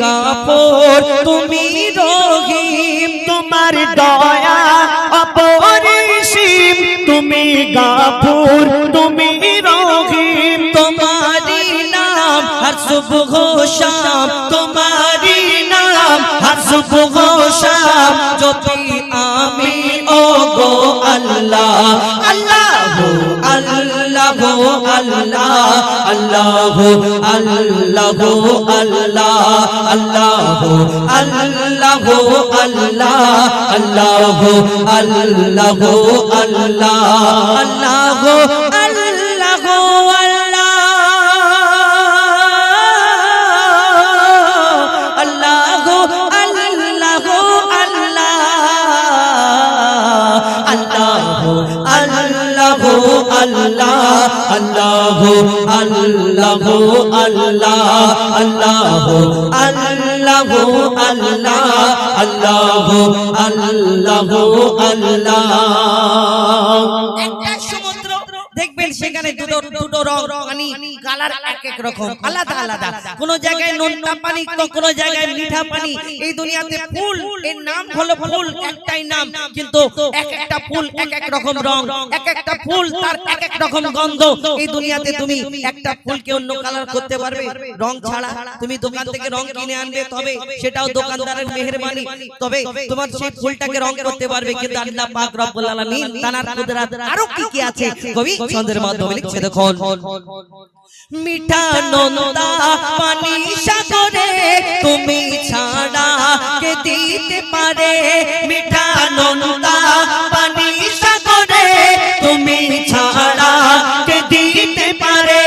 গাফর তুমি রহিম, তোমার দয়া অপরিসীম, তুমি গাফুর তুমি রহিম, তোমারি নাম হর সুবহ শাম, তোমারি নাম হর সুবহ শাম জপি আমি ও গো আল্লাহ। আল্লাহ আল্লাহ আল্লাহ আল্লাহ আল্লাহ আল্লাহ আল্লাহ আল্লাহ আল্লাহ আল্লাহ আল্লাহ একটা সমুদ্র দেখবেন সেখানে দুটো দুটো রং পানি কালার এক এক রকম আলাদা আলাদা, কোন জায়গায় নোনতা পানি তো কোন জায়গায় মিঠা পানি। এই দুনিয়াতে ফুল এর নাম হলো ফুল, একটাই নাম, কিন্তু এক একটা ফুল এক এক রকম রং, এক একটা ফুল তার এক এক রকম গন্ধ। এই দুনিয়াতে তুমি একটা ফুলকে অন্য কালার করতে পারবে রং ছাড়া? তুমি দোকান থেকে রং কিনে আনবে, তবে সেটাও দোকানদারের মেহেরবানি, তবে তোমার সেই ফুলটাকে রং করতে পারবে। কিন্তু আল্লাহ পাক রব্বুল আলামিন তার কুদরত আরো কি কি আছে কবি ছন্দের মাধ্যমে লিখছে দেখুন। মিঠা নোনতা পানি সাগরে তুমি ছাড়া কে দিতে পারে, মিঠা নোনতা পানি সাগরে তুমি ছাড়া কে দিতে পারে।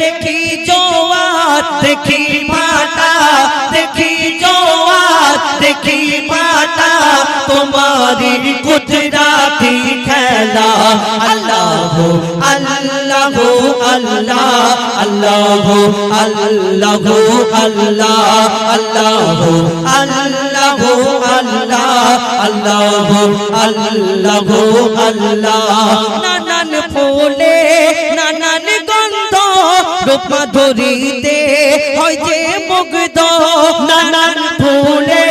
দেখি জোয়ার দেখি ভাটা, দেখি জোয়ার দেখি ভাটা, তোমারি কুদরতি খেলা। আল্লাহ আল্লাহ আল্লাহ আল্লাহ আল্লাহ আল্লাহ আল্লাহ আল্লাহ আল্লাহ আল্লাহ আল্লাহ। নানান ফুলে নানান গন্ধ, রূপ মাধুরীতে হয় যে মুগ্ধ। নানান ফুলে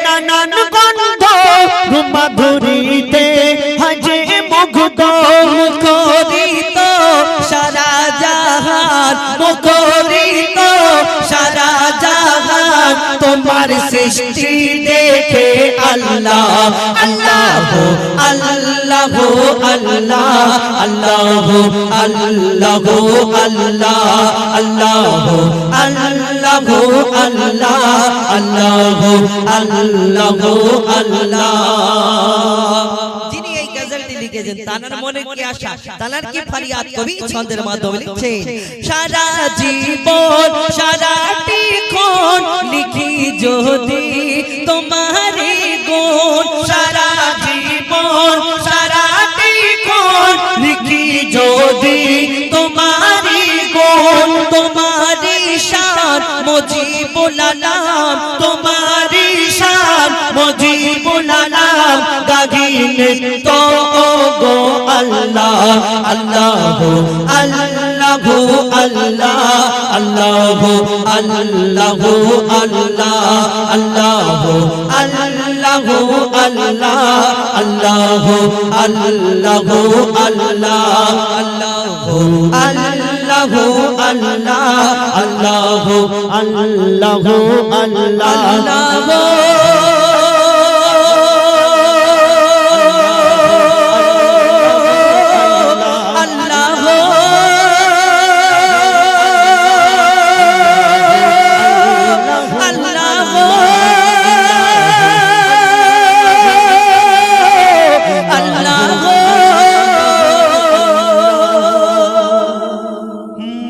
নানান গন্ধ, রূপ মাধুরীতে হয় যে মুগ্ধ। মুখরিত সারা জাহান, মুখরিত সারা জাহান, তোমার সৃষ্টি দেখে আল্লাহ আল্লাহ আল্লাহ আল্লাহ আল্লাহ আল্লাহ আল্লাহ আল্লাহ আল্লাহ আল্লাহ আল্লাহ আল্লাহ। যিনি এই গজলটি লিখেছেন তানার মনে কি আশা, তানার কি ফরিয়াদ কবি ছন্দের মাধ্যমে লিখছে। সারা জীবন সারাটি ক্ষণ লিখি যদি তোমারি গুণ, সারা জীবন সারাটি ক্ষণ লিখি যদি তোমারি গুণ। তোমারি শান মুজিবুল আলাম, তোমারি শান মুজিবুল আলাম, গাগিনে তো গো আল্লাহ আল্লাহ আল্লাহ আল্লাহ আল্লাহ আল্লাহ আল্লাহ আল্লাহ আল্লাহ আল্লাহ আল্লাহ আল্লাহ আল্লাহ আল্লাহ আল্লাহ আল্লাহ আল্লাহ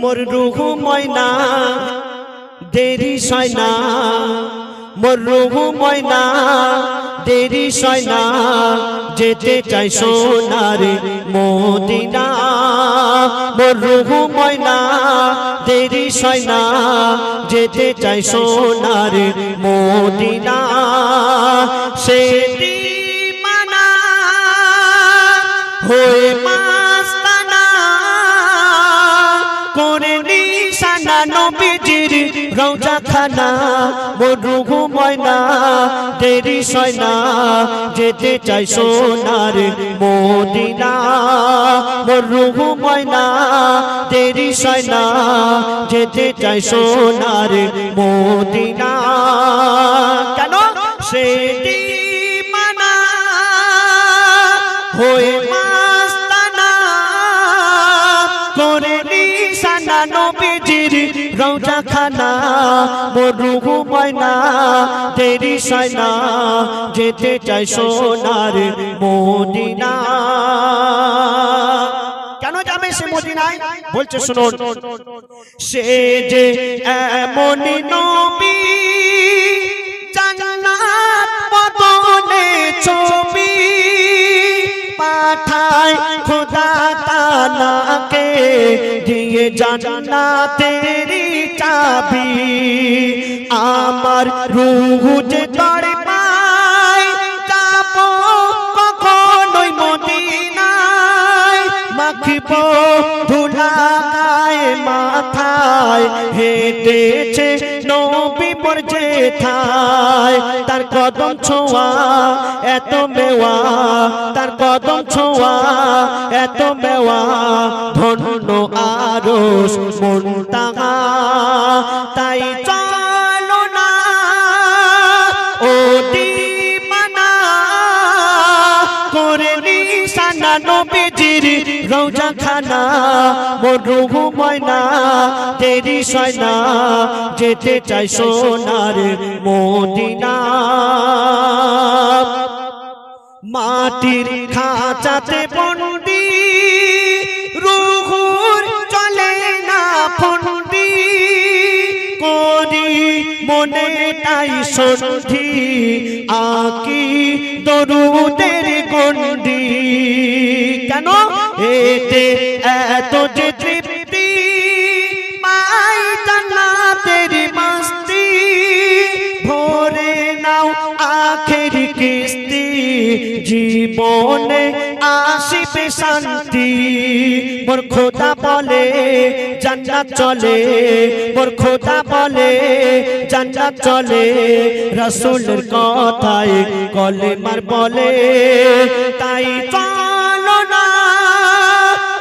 মোর রুহু ময়না দেরি সয়না, মোর রুহু ময়না দেরি সয়না, যেতে চাই সোনার মদিনা। মোর রুহু ময়না দেরি সয়না, যেতে চাই সোনার মদিনা। সে দিওয়ানা হয়ে মাস্তানা, করে নিশানা নবীজির রওজা খানা মোর রুহু ময়না দেরি সয় না যেতে চাই সোনার মদিনা মোর রুহু ময়না দেরি সয় না যেতে চাই সোনার মদিনা কেন সেটি মানা হয়ে মাস্তানা করে নিশানা নবীজির রওজা খানা মোর রুহু ময়না দেরি সয় না যেতে চাই সোনার মদিনা কেন যাবে সে মদিনায় বলছে শুনুন সে যে এমনই নবী জান্নাত বদনে ছবি পাঠায় খোদা তাআলাকে দিয়ে জান্নাতেরই চাবি আমার রূহ যে তড়পায় যাব কখনোই মদিনায় মাখিব ধুলা গায়ে মাথায় হেঁটেছে নবী মোর যেথায় তার কদম ছোঁয়া এত মেওয়া তার কদম ছোঁয়া এত মেওয়া ধন্য আরশ মুনতাহা তাই চলো না ও দিবানা করে নিশানা নবীজির রওজা খানা মোর রুহু ময়না দেরি সয় না যেতে চাই সোনার মদিনা মাটির খাঁচাতে বন্দি রুহুর চলে না ফন্দি করি মনে তাই সন্ধি আকি দরুদের গন্ডি কেন এতে এত যে তৃপ্তি পাই জান্নাতের মাস্তি ভরে নাও আখের কিস্তি জীবনে আসিবে শান্তি মোর খোদা বলে জান্নাত চলে মোর খোদা বলে জান্নাত চলে রাসূলের কথায় কলেমার বলে তাই চলো না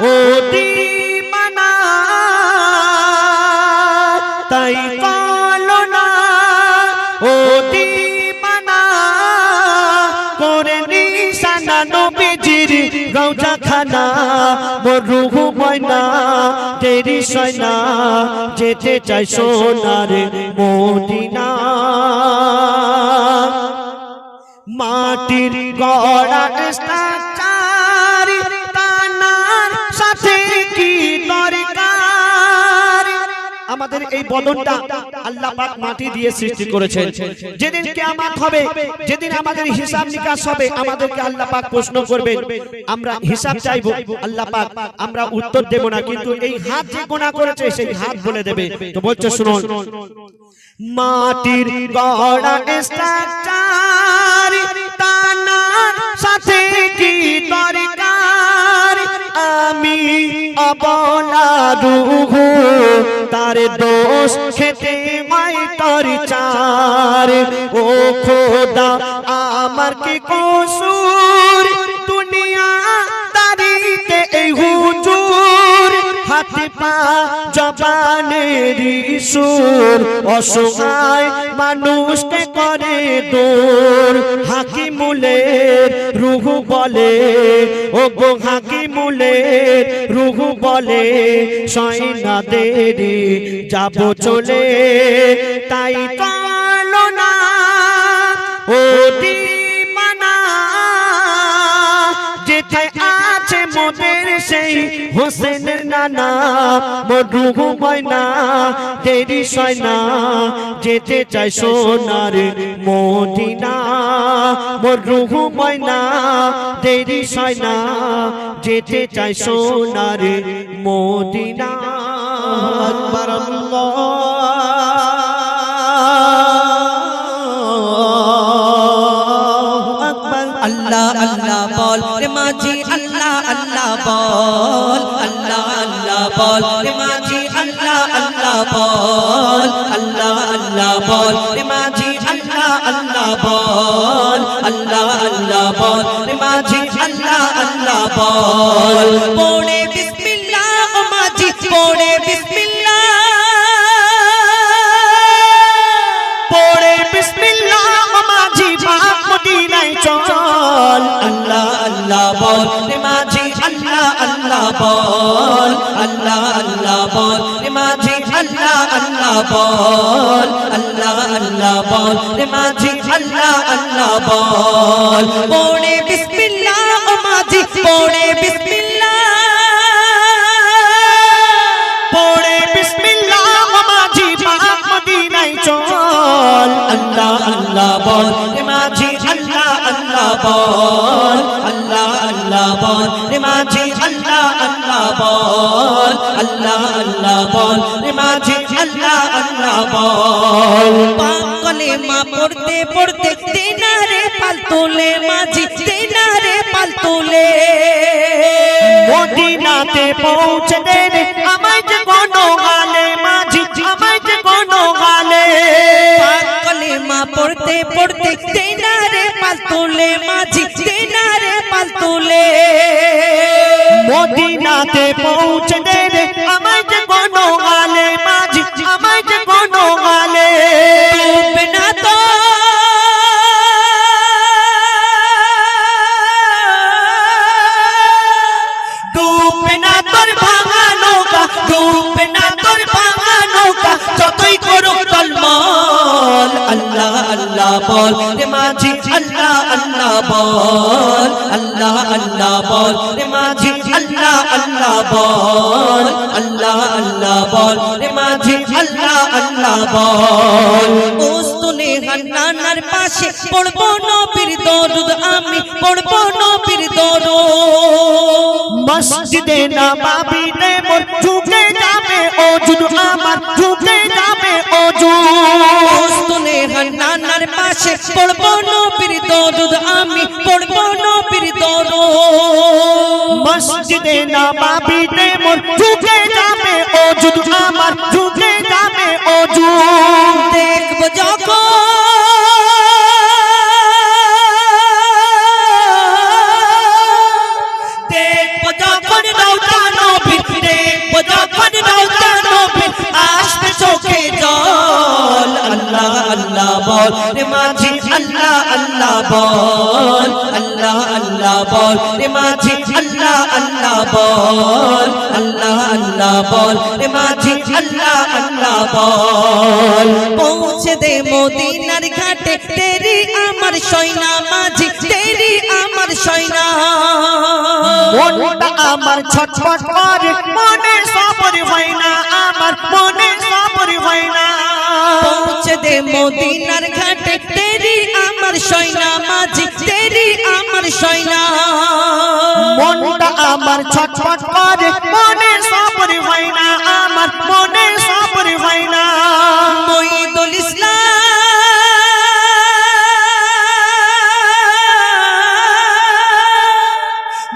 ও দিবানা তাই চলো না ও দিবানা করে নিশানা নবীজির রওজা খানা মোর রুহু ময়না দেরি সয় না যেতে চাই সোনার মদিনা মাটির গড়া স্ট্রাকচার তানার সাথে কি দরকার আমাদের এই বদনটা আল্লাহ পাক মাটি দিয়ে সৃষ্টি করেছেন যেদিন কিয়ামত হবে যেদিন আমাদের হিসাব নিকাশ হবে আমাদেরকে আল্লাহ পাক প্রশ্ন করবেন আমরা হিসাব চাইবো আল্লাহ পাক আমরা উত্তর দেব না কিন্তু এই হাত যে গুনাহ করেছে সেই হাত বলে দেবে তো বলছো শুনুন মাটির গড়া স্ট্রাকচার তানার সাথে কি দরকার আমি অবলা রূহু তার দোষ খেতে মাই তোর চার ও খোদা আমার কি কসুর দুনিয়া দারিতে এই হুজুর হাতে পা জবানের সুর অসহায় মানুষকে করে দূর হাকিমুলের রুহু বলে ও গো হাকিমুলের রুহু বলে সয় না দেরি যাব চলে তাই চলো না ও দিবানা যেথায় আছে মোদের সেই হোসেনের নানা মোর রুহু ময়না দেরি সয় না যেতে চাই সোনার মদিনা মোর রুহু ময়না দেরি সয় না যেতে চাই সোনার মদিনা আকবার আল্লাহ আল্লাহ বল রে মাঝি আল্লাহ আল্লাহ বল আল্লাহ আল্লাহ বল রে মাঝি আল্লাহ আল্লাহ বল আল্লাহ আল্লাহ বল, আল্লাহ আল্লাহ বল রে মাঝি, আল্লাহ আল্লাহ বল। পড়ে বিসমিল্লাহ ও মাঝি, পড়ে বিসমিল্লাহ, পড়ে বিসমিল্লাহ ও মাঝি পাক মদিনায় চল। আল্লাহ আল্লাহ বল রে মাঝি, আল্লাহ আল্লাহ বল, আল্লাহ আল্লাহ বল রে মাঝি, আল্লাহ আল্লাহ বল, আল্লাহ আল্লাহ বল রে মাঝি, আল্লাহ আল্লাহ বল। পাক কলেমা পড়তে পড়তে দিনারে পাল তোলে মাঝি, দিনারে পাল তোলে। মদিনাতে পৌঁছে দেবে আমায় যে কোনো গালে মাঝি, আমায় যে কোনো গালে। পাক কলেমা পড়তে পড়তে দিনারে পাল তোলে মাঝি, দিনারে পাল তোলে। মদিনাতে পৌঁছে দেবে আমায় যে কোনো গালে মাঝি, আমায় যে কোনো গালে। ডুবে না তো ডুবে না তোর ভাঙা নৌকা, ডুবে না তোর ভাঙা নৌকা, যতই করুক টলমল। আল্লাহ আল্লাহ বল রে মাঝি, আল্লাহ আল্লাহ বল, আল্লাহ আল্লাহ বল রে মাঝি, আল্লাহ আল্লাহ বল, আল্লাহ আল্লাহ বল রে মাঝি, আল্লাহ আল্লাহ বল। ওস্তুনে হান্নানার পাশে পড়বো নবীর দরুদ, আমি পড়বো নবীর দরুদ। মসজিদে নববীতে মোর ঝুঁকে যাবে ওজুদ, আমার ঝুঁকে যাবে ওজুদ। ওস্তুনে হান্নানার পাশে পড়বো নবীর দরুদ, আমি পড়বো নবীর দরুদ। মসজিদে নববীতে মোর ঝুঁকে যাবে ওজুদ, আমার ঝুঁকে যাবে ওজুদ। দেখব যখন দেখব যখন রওজা নবীর, দেখব যখন রওজা নবীর, আসবে চোখে জল। আল্লাহ আল্লাহ বল রে মাঝি, আল্লাহ আল্লাহ বল, আল্লাহ আল্লাহ বল রে মাঝি, আল্লাহ আল্লাহ বল, আল্লাহ আল্লাহ বল রে মাঝি, আল্লাহ আল্লাহ বল। পৌঁছে দে মদিনার ঘাটে তেরি আমার সয়না মাঝি, তেরি আমার সয়না। মনটা আমার ছটফট করে, মনে সবর হয় না, আমার মনে সবর হয় না। পৌঁছে দে মদিনার ঘাটে তেরি আমার সয়না মাঝি, তেরি আমার সয়না। মনটা আমার ছটফট করে, মনে সবর হয় না, আমার মনে সবর হয় না। মঈদুল ইসলাম,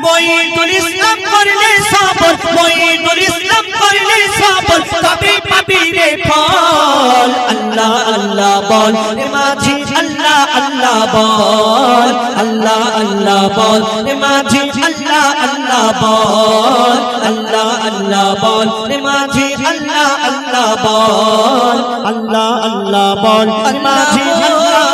মঈদুল ইসলাম করলে সবর, মঈদুল ইসলাম করলে সবর, তবে পাবি রে ফল। আল্লাহ আল্লাহ বল রে মাঝি, আল্লাহ আল্লাহ বল, আল্লাহ আল্লাহ বল রে মাঝি, আল্লাহ আল্লাহ বল, আল্লাহ আল্লাহ বল রে মাঝি, আল্লাহ আল্লাহ বল, আল্লাহ আল্লাহ বল মাঝি, আল্লাহ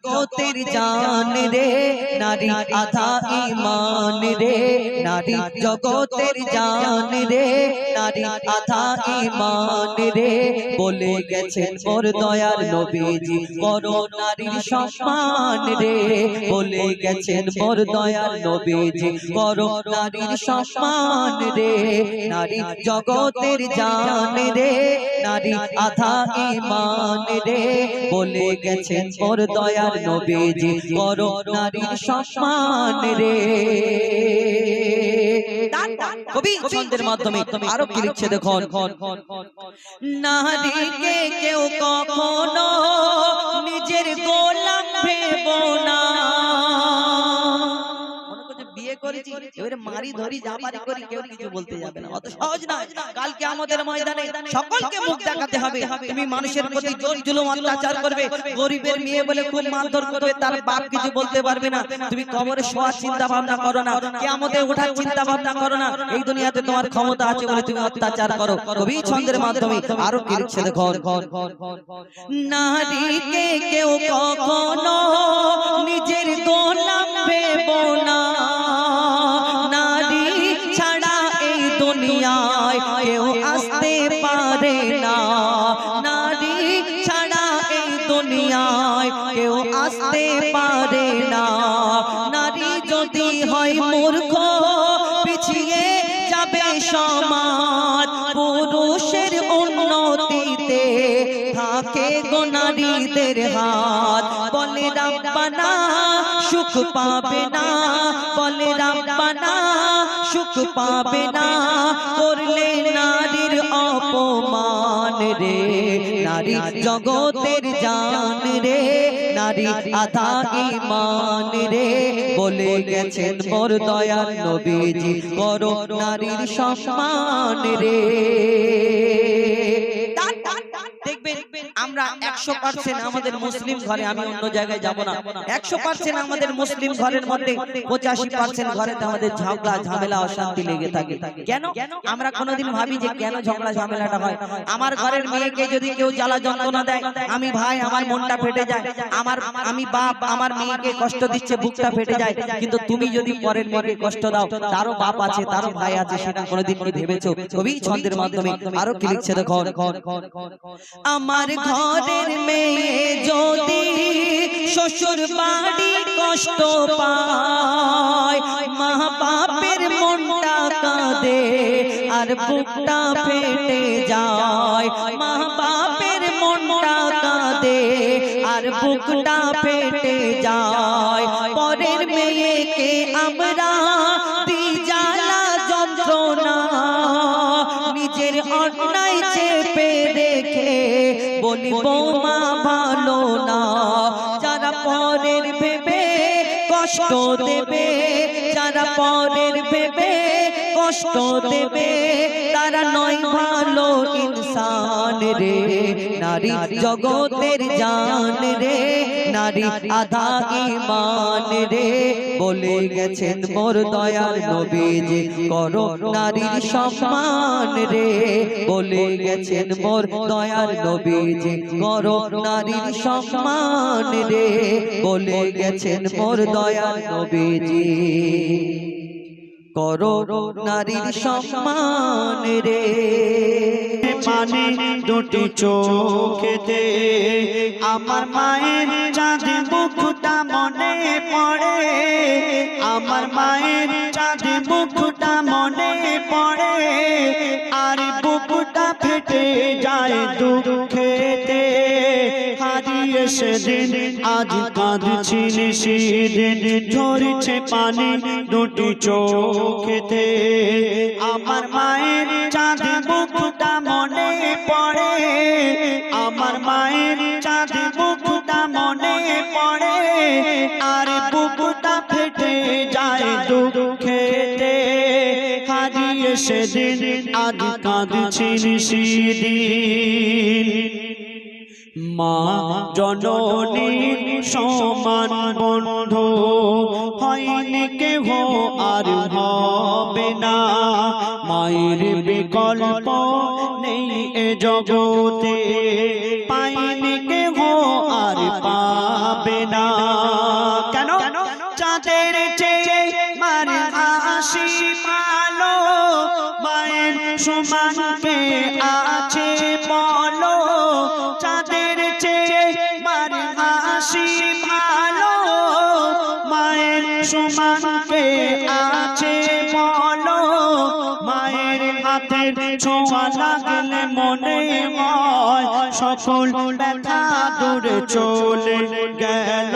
জগতের জান রে নারী আধা ঈমান রে, নারী জগতের জান রে নারী আধা ঈমান রে। বলে গেছেন মোর দয়ার নবীজি করো নারীর সম্মান রে, বলে গেছেন মোর দয়ার নবীজি করো নারীর সম্মান রে। নারী জগতের জান রে নারী আধা ঈমান রে, বলে গেছেন মোর দয়ার নবীজি করো নারীর সম্মান রে। কবি ছন্দের মাধ্যমে আরো কি লিখছে দেখুন, নারীকে কেউ কখনো নিজের গোলাম ভেবো না। মনে করছে বিয়ে করে করেছি, এবারে মারি ধরি যা পারি করি, কেউ কিছু বলতে যাবে না। অত সহজ না। কাল কিয়ামতের ময়দানে সকলকে মুখ দেখাতে হবে। তুমি মানুষের প্রতি জোর জুলুম অত্যাচার করবে, গরিবের মেয়ে বলে খুব মারধর করবে, তার বাপ কিছু বলতে পারবে না। তুমি কবরে শোয়ার চিন্তা ভাবনা করো না, কিয়ামতে ওঠার চিন্তা ভাবনা করো না। এই দুনিয়াতে তোমার ক্ষমতা আছে বলে তুমি অত্যাচার করো। কবি ছন্দের মাধ্যমে আরো কি লিখছে দেখো। নারীকে কেউ কখনো নিজের গোলাম ভেবো না, নারী ছাড়া এই দুনিয়ায় কেউ আসতে পারে না, নারী ছাড়া এই দুনিয়ায় কেউ আসতে পারে না। নারী যদি হয় মূর্খ পিছিয়ে যাবে সমাজ, পুরুষের উন্নতিতে থাকে গো নারীদের হাত। বলে রাব্বানা সুখ পাবে না, বলে রাব্বানা সুখ পাবে না, করলে নারীর অপমান রে। নারী জগতের জান রে, নারী আধা ঈমান রে। বলে গেছেন মোর দয়াল নবীজি, করো নারীর সম্মান রে। দেখবেন আমরা 100% আমাদের মুসলিম ঘরে, আমি অন্য জায়গায় যাব না, 100% আমাদের মুসলিম ঘরের মধ্যে 85% ঘরেতে আমাদের ঝগড়া ঝামেলা অশান্তি লেগে থাকে। কেন? আমরা কোনোদিন ভাবি যে কেন ঝগড়া ঝামেলাটা হয়? আমার ঘরের মেয়েকে যদি কেউ জ্বালা যন্ত্রণা দেয়, আমি ভাই আমার মনটা ফেটে যায়, আমি বাপ আমার মেয়েকে কষ্ট দিচ্ছে, বুকটা ফেটে যায়। কিন্তু তুমি যদি পরের মেয়েকে কষ্ট দাও, তারও বাপ আছে, তারও ভাই আছে, সেটা কোনোদিন কি ভেবেছো? কবি ছন্দের মাধ্যমে আরো কি লিখছে দেখো। আমার ঘরের মেয়ে যদি শ্বশুর বাড়ি কষ্ট পায়, মা বাপের মনটা কাঁদে আর বুকটা ফেটে যায়, মা বাপের মনটা কাঁদে আর বুকটা ফেটে যায়। পরের মেয়েকে আমরা দি জ্বালা যন্ত্রণা, নিজের অন্যায় চেপে রেখে বলি বৌমা ভালো না। যারা পরের ভেবে কষ্ট দেবে, যারা পরের ভেবে কষ্ট দেবে, তারা নয় ভালো ইনসান রে। নারী জগতের জান রে, নারী আধা ঈমান রে। বলে গেছেন মোর দয়াল নবীজি, করো নারীর সম্মান রে। বলে গেছেন মোর দয়াল নবীজি, করো নারীর সম্মান রে। বলে গেছেন মোর দয়াল নবীজি, করো নারীর সম্মান রে। পানি দুটি চোখেতে আমার মায়ের চাঁদ মুখটা মনে পড়ে, আমার মায়ের চাঁদ মুখটা মনে পড়ে, আর বুকটা ফেটে যায় দুঃখেতে। হারিয়ে সেদিন আজ কাঁদছি সেদিন, ঝরছে পানি দুটি চোখেতে। আমার মায়ের চাঁদ মুখটা মনে পড়ে, আমার মায়ের চাঁদ মুখটা মনে পড়ে, আর বুকটা ফেটে যায় দুঃখেতে। হারিয়ে সেদিন আজ কাঁদছি সেদিন। মা জননীর সমান বন্ধু হয়নি কেহ আর হবে না, মায়ের বিকল্প নেই এ জগতে, পাইনি কেহ আর পাবে না। কেন? চাঁদের চেয়ে মার হাসি ভালো, মায়ের সমান কে আছে বলো? চাঁদের চেয়ে মার হাসি ভালো, মায়ের সমান কে আছে বলো? মায়ের হাতের ছোঁয়া লাগলে মনে হয় সকল ব্যথা দূরে চলে গেল,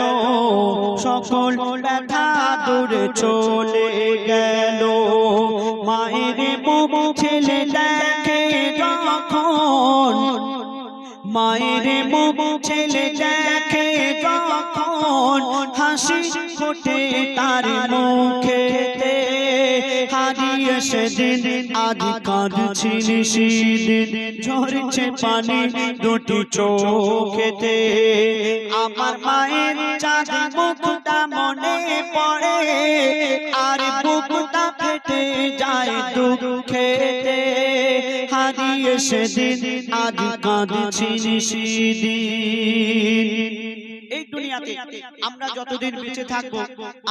সকল ব্যথা দূরে চলে গেল। মায়ের মুখ ছেলে দেখে যখন, মায়ের মুখ ছেলে দেখে যখন, হাসি ফোটে তার মুখেতে। সেদিন আজ কাঁদছি নিশিদিন ঝরছে পানি দুটি চোখেতে আমার মায়ের চাঁদ মুখটা মনে পড়ে আর বুকটা ফেটে যায় দুঃখেতে হারিয়ে সেদিন আজ কাঁদছি নিশিদিন। এই দুনিয়াতে আমরা যতদিন বেঁচে থাকবো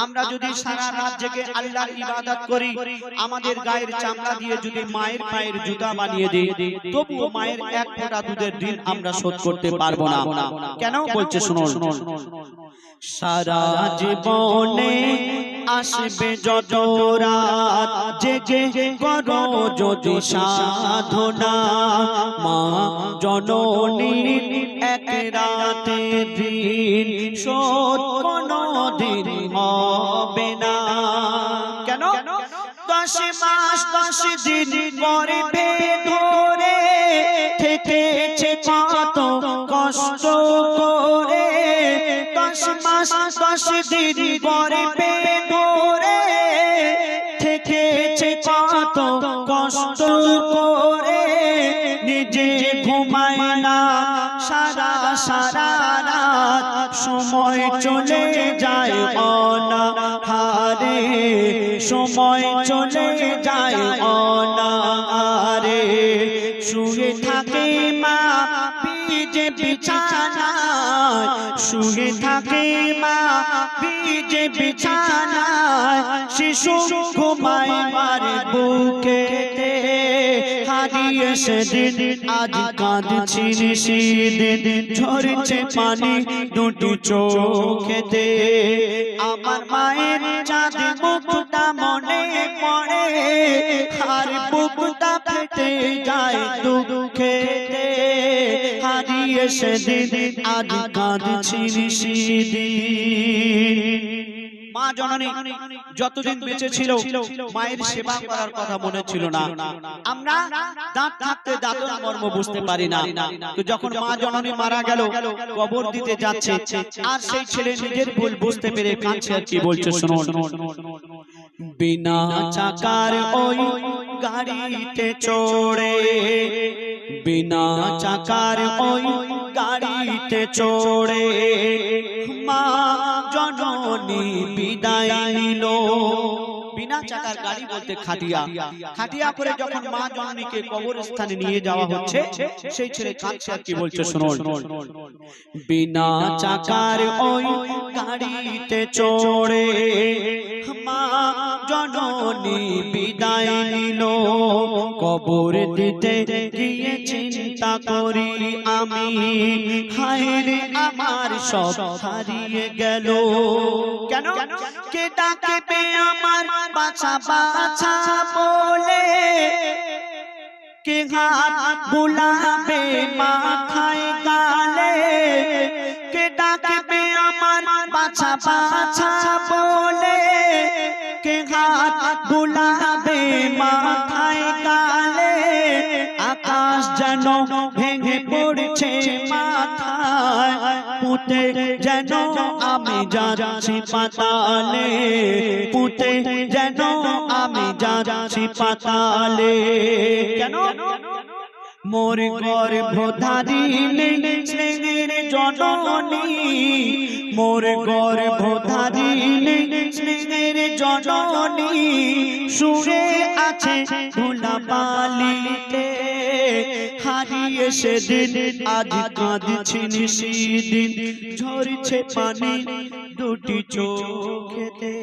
আমরা যদি সারা রাত জেগে আল্লাহর ইবাদত করি আমাদের গায়ের চামড়া দিয়ে যদি মায়ের পায়ের জুতা বানিয়ে দিই তবুও মায়ের এক ফোঁটা দুধের ঋণ আমরা শোধ করতে পারবো না। কেন বলছে শুনুন, সারা জীবনে আসবে যত রাত জেগে করো যদি সাধনা মা জননীর এক রাতে দিন শোধ কোনদিন হবে না। কেন 10 মাস 10 দিন গর্ভে ধরে থেকেছে কত কষ্ট করে 10 মাস 10 দিন গর্ভে ধরে থেকেছে কত কষ্ট করে নিজে ঘুমায় না সারা সারা রাত সময় চলে যায় অনাহারে সময় চলে যায় অনাহারে শুয়ে থাকে মা ভিজে বিছানায় শুয়ে থাকে মা ভিজে বিছানায় শিশু ঘুমায় মার বুকেতে হারিয়ে সেদিন আজ কাঁদছি নিশিদিন ঝরছে পানি দুটি চোখেতে আমার মায়ের চাঁদ মুখটা মনে পড়ে আর বুকটা ফেটে যায় দুঃখেতে হারিয়ে সেদিন আজ কাঁদছি নিশিদিন। মা জননী যতদিন বেঁচে ছিল মায়ের সেবা করার কথা মনে ছিল না। আমরা দাঁত থাকতে দাঁতের মর্ম বুঝতে পারি না। তো যখন মা জননী মারা গেল কবর দিতে যাচ্ছে আর সেই ছেলে নিজের ভুল বুঝতে পেরে কাঁদছে আর কি বলছে শুনুন, বিনা চাকার ওই গাড়িতে চড়ে বিনা চাকার ওই গাড়িতে চড়ে মা জননী বিদায় নিল। বিনা চাকার গাড়ি বলতে খাটিয়া খাটিয়া করে যখন মা জননীকে কবরস্থানে নিয়ে যাওয়া হচ্ছে সেই ছেলে কাঁদছে আর কি বলছে শুনুন, বিনা চাকার ওই গাড়িতে চড়ে মা জননী বিদায় নিল কবর দিতে গিয়ে চিন্তা করি আমি হায় রে আমার সব হারিয়ে গেল। কেন কে ডাকবে আমার বাছা বাছা বলে কে হাত বুলাবে মাথায় গালে কে ডাকবে আমার বাছা বাছা বলে কে হাত বুলাবে মাথায় গালে আকাশ যেন ভেঙে পড়ছে মাথায় পুঁতে যেন আমি যাচ্ছি পাতালে পুঁতে যেন আমি যাচ্ছি পাতালে। কেন মোর গর্ভধারিণী স্নেহের জননী মোর গর্ভধারিণী স্নেহের জননী শুয়ে আছে ধুলাবালিতে হারিয়ে সেদিন আজ কাঁদছি নিশিদিন ঝরছে পানি দুটি চোখেতে।